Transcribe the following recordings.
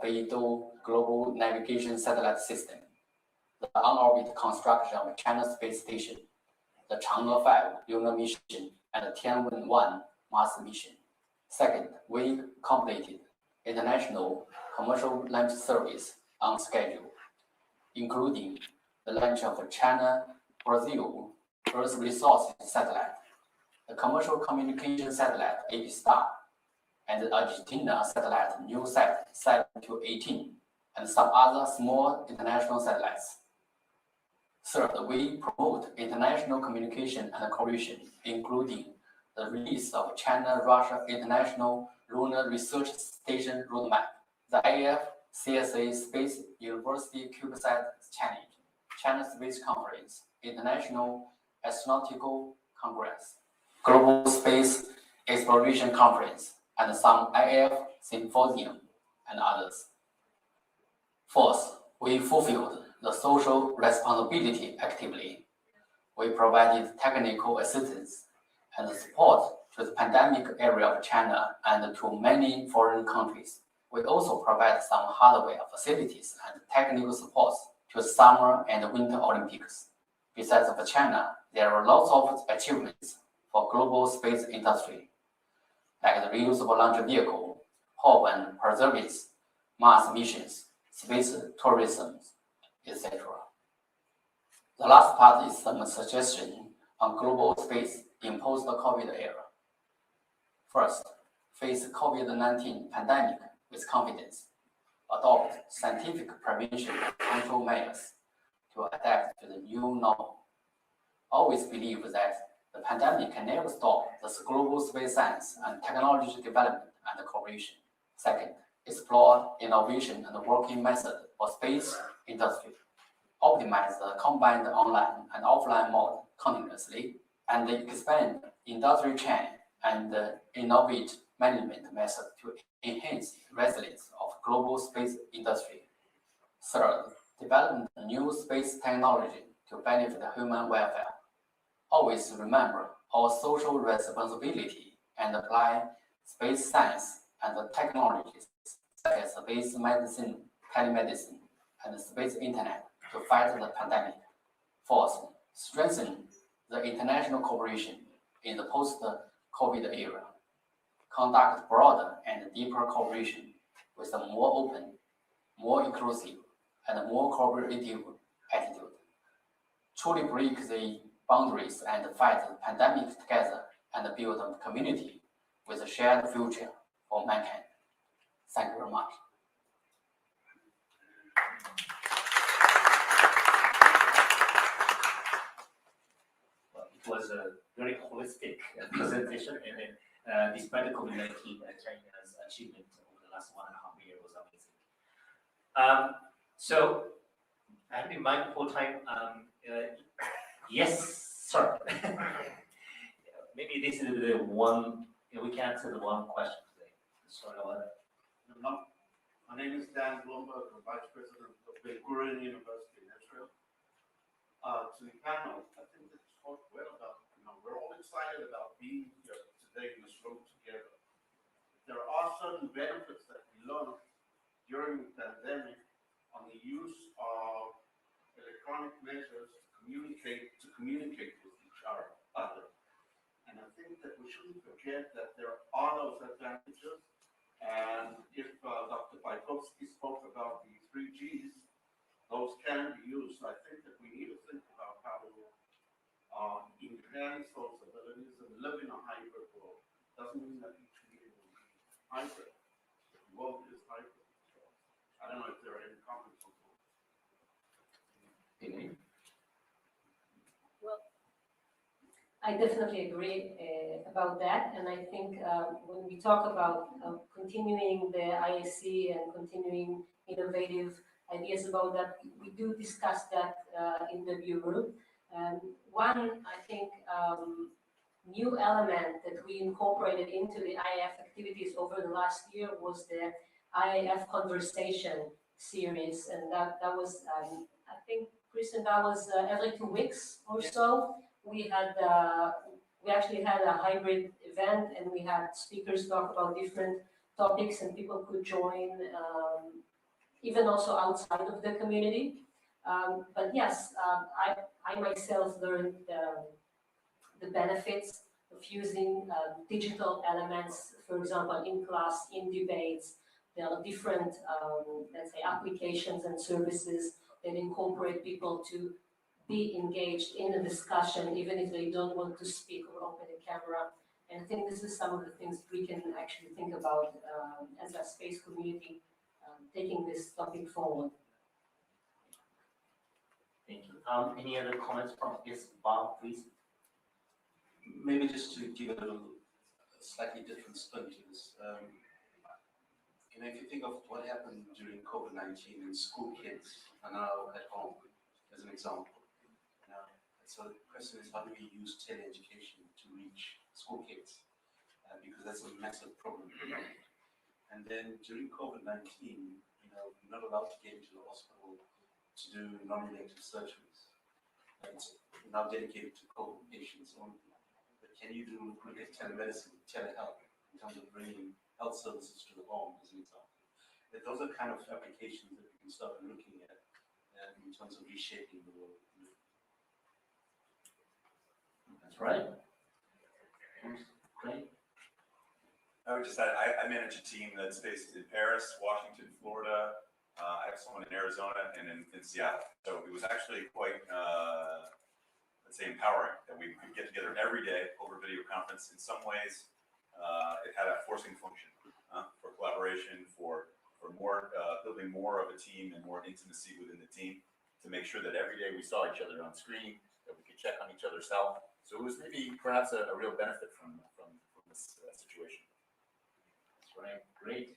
Beidou Global Navigation Satellite System, the on-orbit construction of China Space Station, the Chang'e 5 lunar mission, and the Tianwen-1 Mars mission. Second, we completed international commercial launch service on schedule, including the launch of China-Brazil Earth Resources Satellite, the commercial communication satellite AP-STAR, and the Argentina satellite NewSat 7-18, and some other small international satellites. Third, we promote international communication and cooperation, including the release of China-Russia International Lunar Research Station Roadmap, the IAF-CSA Space University CubeSat Challenge, China Space Conference, International Astronautical Congress, Global Space Exploration Conference, and some IAF Symposium, and others. Fourth, we fulfilled the social responsibility actively. We provided technical assistance and support to the pandemic area of China and to many foreign countries. We also provide some hardware facilities and technical support to the Summer and Winter Olympics. Besides of China, there are lots of achievements for global space industry, like the reusable launch vehicle, hope and perseverance, Mars missions, space tourism, etc. The last part is some suggestion on global space in post-COVID era. First, face COVID-19 pandemic with confidence. Adopt scientific prevention control measures to adapt to the new normal. Always believe that the pandemic can never stop the global space science and technology development and cooperation. Second, explore innovation and working method for space industry. Optimize the combined online and offline mode continuously, and expand industry chain and innovate management method to enhance resilience of global space industry. Third, develop new space technology to benefit human welfare. Always remember our social responsibility and apply space science and technologies such as space medicine, telemedicine, and space internet to fight the pandemic. Fourth, strengthen the international cooperation in the post-COVID era. Conduct broader and deeper cooperation with a more open, more inclusive, and more cooperative attitude. Truly break the boundaries and fight the pandemic together and build a community with a shared future for mankind. Thank you very much. Well, it was a very holistic presentation, and despite the COVID-19, China's achievement over the last 1.5 years was amazing. So I have in mind the whole time. Yes, sir. Maybe this is the one, we can answer the one question today. Sorry about that. My name is Dan Blumberg, the Vice President of Ben Gurion University in Israel. To the panel, I think that you spoke well about, we're all excited about being here today in this room together. There are certain benefits that we learned during the pandemic on the use of electronic measures to communicate with each other. And I think that we shouldn't forget that there are those advantages. And if Dr. Baikovsky spoke about the 3Gs, those can be used. So I think that we need to think about how to enhance those abilities and live in a hybrid world. Doesn't mean that each meeting will be hybrid. The world is hybrid. So I don't know if there are any comments on that. Well, I definitely agree about that, and I think when we talk about continuing the IAC and continuing innovative ideas about that, we do discuss that in the bureau. One, I think, new element that we incorporated into the IAF activities over the last year was the IAF conversation series, and that was, I think, Kristen, that was every 2 weeks or so. We actually had a hybrid event, and we had speakers talk about different topics, and people could join even also outside of the community. But yes, I myself learned the benefits of using digital elements, for example, in class, in debates. There are different, let's say, applications and services that incorporate people to be engaged in a discussion, even if they don't want to speak or open a camera. And I think this is some of the things we can actually think about as a space community, taking this topic forward. Thank you. Any other comments from Bob, please? Maybe just to give a slightly different spin to this. If you think of what happened during COVID-19 and school kids are now at home, as an example. So the question is, how do we use teleeducation to reach school kids? Because that's a massive problem. And then during COVID-19, we're not allowed to get into the hospital to do non-elective surgeries. It's now dedicated to COVID patients only. But can you look at telemedicine, telehealth, in terms of bringing health services to the home, as an example? That those are kind of applications that we can start looking at in terms of reshaping the world. That's right. Great. I would just add, I manage a team that's based in Paris, Washington, Florida. I have someone in Arizona and in Seattle. So it was actually quite, let's say, empowering that we could get together every day over video conference. In some ways, it had a forcing function for collaboration, for more, building more of a team and more intimacy within the team to make sure that every day we saw each other on screen, that we could check on each other's health. So it was maybe perhaps a real benefit from this situation. That's right. Great.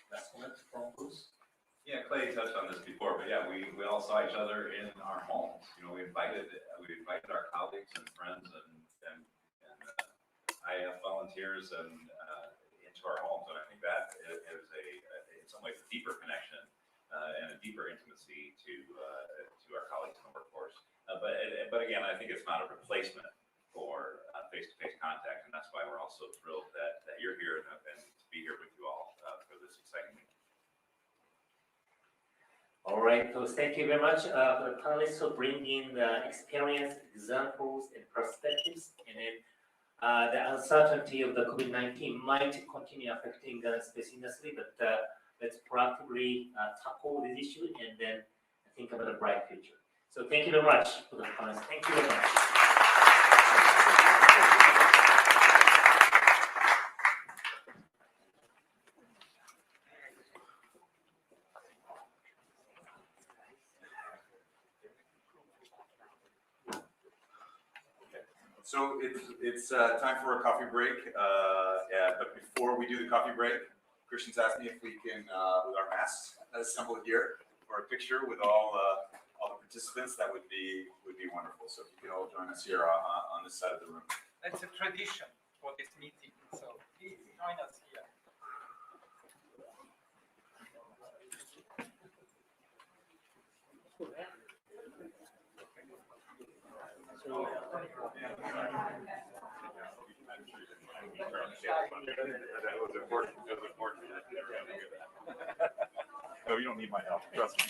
Last comment from Bruce. Yeah, Clay touched on this before, but yeah, we all saw each other in our homes. We invited our colleagues and friends and IAF volunteers and into our homes, and I think that is in some ways a deeper connection and a deeper intimacy to our colleagues in the workforce. But again, I think it's not a replacement for face-to-face contact, and that's why we're all so thrilled that you're here and to be here with you all for this exciting meeting. All right, so thank you very much for the panelists for bringing the experience, examples, and perspectives. And then the uncertainty of the COVID-19 might continue affecting the space industry, but let's proactively tackle this issue and then think about a bright future. So thank you very much for the comments. Thank you very much. So it's time for a coffee break. But before we do the coffee break, Christian's asked me if we can, with our masks, assemble here for a picture with all the participants. That would be wonderful. So if you can all join us here on this side of the room. That's a tradition for this meeting. So please join us here. That was important. No, you don't need my help. Trust me.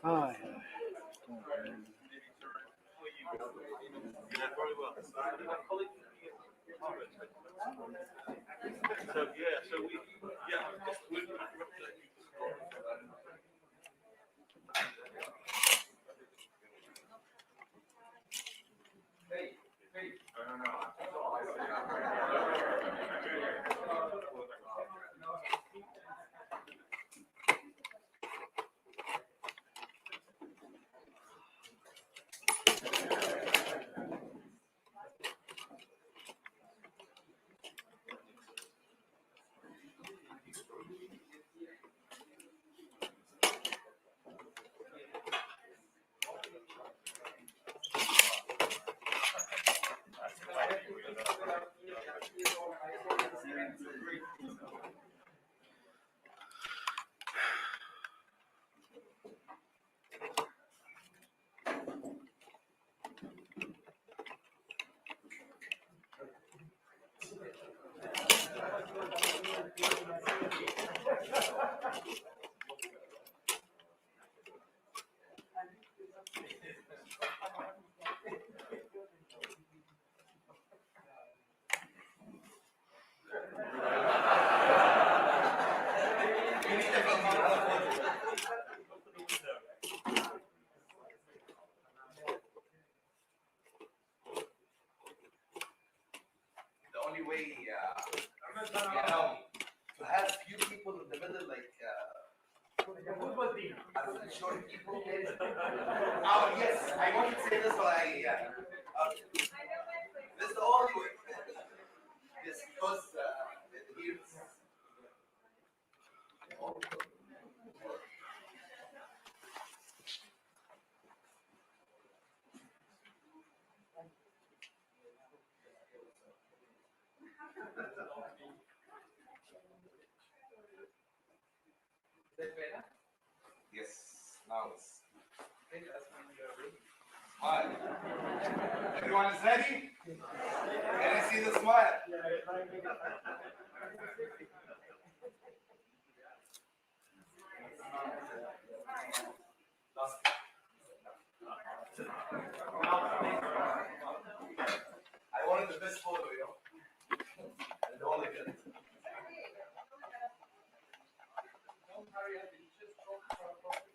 Hi. way, to have few people in the middle, like, short people. Oh, yes, I want to say this, but this is the only way. Yes, because, here's. Yes, now it's. Smile. Everyone is ready? Can I see the smile? I wanted the best photo, and all of it. Don't hurry up, you just talk about profit.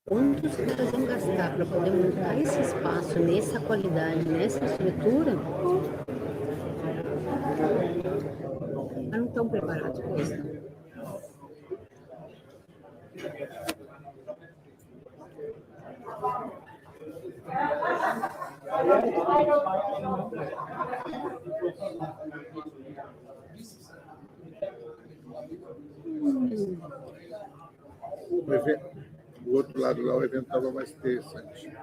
quanto os caras vão gastar para poder montar esse espaço, nessa qualidade, nessa estrutura, mas não estão preparados para isso. O outro lado lá, o evento estava mais interessante.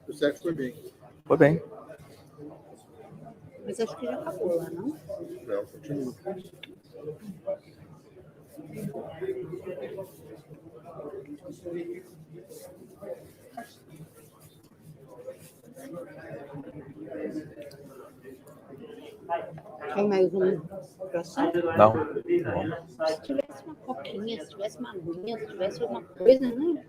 O certo foi bem. Foi bem. Mas acho que já acabou lá, não? Não, continua. Tem mais um croissant? Não. Se tivesse uma coquinha, se tivesse uma aguinha, se tivesse alguma coisa, né?